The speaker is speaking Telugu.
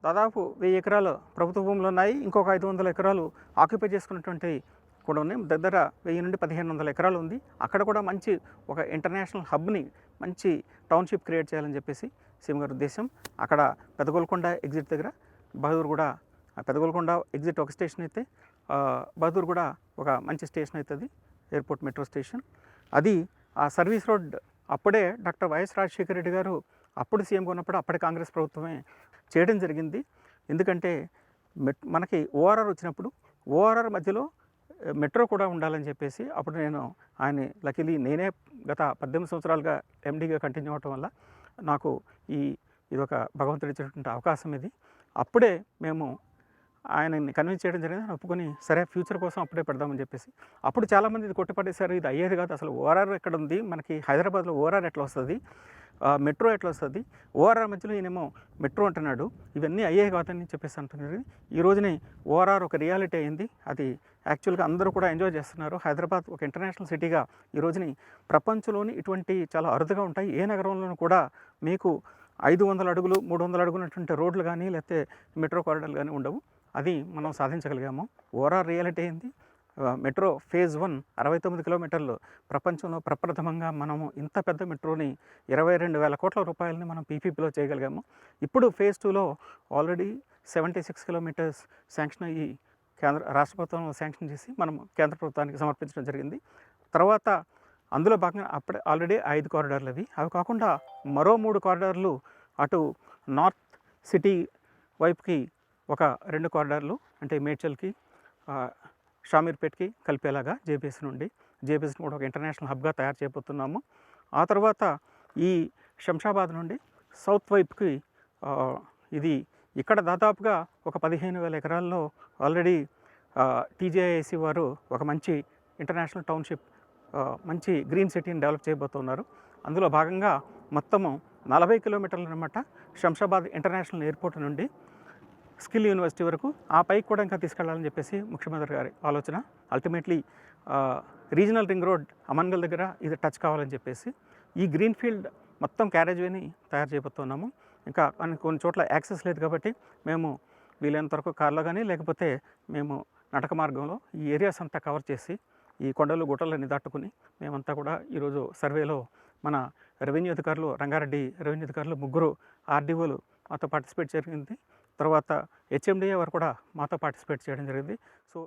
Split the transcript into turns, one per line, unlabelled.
దాదాపు 1000 ఎకరాలు ప్రభుత్వ భూములు ఉన్నాయి. ఇంకొక 500 ఎకరాలు ఆక్యుపై చేసుకున్నటువంటి కూడా ఉన్నాయి. దగ్గర 1000 నుండి 1500 ఎకరాలు ఉంది. అక్కడ కూడా మంచి ఒక ఇంటర్నేషనల్ హబ్‌ని మంచి టౌన్‌షిప్ క్రియేట్ చేయాలని చెప్పేసి సీఎం గారి ఉద్దేశం. అక్కడ పెదగోల్కొండ ఎగ్జిట్ దగ్గర బహదూర్‌గూడ, పెదగోల్కొండ ఎగ్జిట్ ఒక స్టేషన్ అయితే బహదూర్‌గూడ ఒక మంచి స్టేషన్ అవుతుంది, ఎయిర్పోర్ట్ మెట్రో స్టేషన్. అది ఆ సర్వీస్ రోడ్ అప్పుడే డాక్టర్ వైఎస్ రాజశేఖర రెడ్డి గారు అప్పుడు సీఎంగా ఉన్నప్పుడు అప్పటి కాంగ్రెస్ ప్రభుత్వమే చేయడం జరిగింది. ఎందుకంటే మనకి ఓఆర్ఆర్ వచ్చినప్పుడు ఓఆర్ఆర్ మధ్యలో మెట్రో కూడా ఉండాలని చెప్పేసి అప్పుడు లక్కీలీ నేనే గత 18 సంవత్సరాలుగా ఎండీగా కంటిన్యూ అవ్వటం వల్ల నాకు ఇదొక భగవంతుడు ఇచ్చినటువంటి అవకాశం ఇది. అప్పుడే మేము ఆయనని కన్విన్స్ చేయడం జరిగింది. ఆయన ఒప్పుకొని సరే ఫ్యూచర్ కోసం అప్పుడే పెడదామని చెప్పేసి. అప్పుడు చాలామంది ఇది కొట్టిపడేశారు, ఇది అయ్యేది కాదు, అసలు ఓఆర్ఆర్ ఎక్కడ ఉంది, మనకి హైదరాబాద్లో ఓఆర్ఆర్ ఎట్లా వస్తుంది, మెట్రో ఎట్లా వస్తుంది, ఓఆర్ఆర్ మధ్యలో ఈయనేమో మెట్రో అంటున్నాడు, ఇవన్నీ అయ్యేవి కాదని చెప్పేసి అంటున్నారు. ఈ రోజునే ఓఆర్ఆర్ ఒక రియాలిటీ అయింది. అది యాక్చువల్గా అందరూ కూడా ఎంజాయ్ చేస్తున్నారు. హైదరాబాద్ ఒక ఇంటర్నేషనల్ సిటీగా ఈ రోజుని ప్రపంచంలోని ఇటువంటి చాలా అరుదుగా ఉంటాయి. ఏ నగరంలోనూ కూడా మీకు 500 అడుగులు 300 అడుగులటువంటి రోడ్లు కానీ లేకపోతే మెట్రో కారిడార్లు కానీ ఉండవు. అది మనం సాధించగలిగాము. ఓవరాల్ రియాలిటీ అయింది. మెట్రో ఫేజ్ 1 69 కిలోమీటర్లు ప్రపంచంలో ప్రప్రథమంగా మనము ఇంత పెద్ద మెట్రోని 22,000 కోట్ల రూపాయలని మనం పీపీపీలో చేయగలిగాము. ఇప్పుడు ఫేజ్ 2లో ఆల్రెడీ 76 కిలోమీటర్స్ శాంక్షన్ అయ్యి రాష్ట్ర ప్రభుత్వం శాంక్షన్ చేసి మనం కేంద్ర ప్రభుత్వానికి సమర్పించడం జరిగింది. తర్వాత అందులో భాగంగా అప్పుడే ఆల్రెడీ 5 కారిడార్లు అవి కాకుండా మరో 3 కారిడార్లు అటు నార్త్ సిటీ వైపుకి ఒక 2 కారిడార్లు అంటే మేడ్చల్కి షామీర్పేట్కి కలిపేలాగా జేబీఎస్ కూడా ఒక ఇంటర్నేషనల్ హబ్గా తయారు చేయబోతున్నాము. ఆ తర్వాత ఈ శంషాబాద్ నుండి సౌత్ వైపుకి ఇది ఇక్కడ దాదాపుగా ఒక 15,000 ఎకరాల్లో ఆల్రెడీ టీజేఐసి వారు ఒక మంచి ఇంటర్నేషనల్ టౌన్షిప్, మంచి గ్రీన్ సిటీని డెవలప్ చేయబోతున్నారు. అందులో భాగంగా మొత్తము 40 కిలోమీటర్లు అనమాట. శంషాబాద్ ఇంటర్నేషనల్ ఎయిర్పోర్ట్ నుండి స్కిల్ యూనివర్సిటీ వరకు ఆ పైకి కూడా ఇంకా తీసుకెళ్లాలని చెప్పేసి ముఖ్యమంత్రి గారి ఆలోచన. Ultimately regional ring road Amangal దగ్గర ఇది టచ్ కావాలని చెప్పేసి ఈ గ్రీన్ ఫీల్డ్ మొత్తం క్యారేజ్ వేని తయారు చేయబోతున్నాము. ఇంకా కొన్ని చోట్ల యాక్సెస్ లేదు కాబట్టి మేము వీలైనంత వరకు కార్లో కానీ లేకపోతే మేము నడక మార్గంలో ఈ ఏరియాస్ అంతా కవర్ చేసి ఈ కొండలు గుట్టలన్నీ దాటుకుని మేమంతా కూడా ఈరోజు సర్వేలో మన రెవెన్యూ అధికారులు, రంగారెడ్డి రెవెన్యూ అధికారులు 3 ఆర్డీఓలు మాతో పార్టిసిపేట్ జరిగింది. తర్వాత హెచ్ఎండిఏ వారు కూడా మాతో పార్టిసిపేట్ చేయడం జరిగింది. సో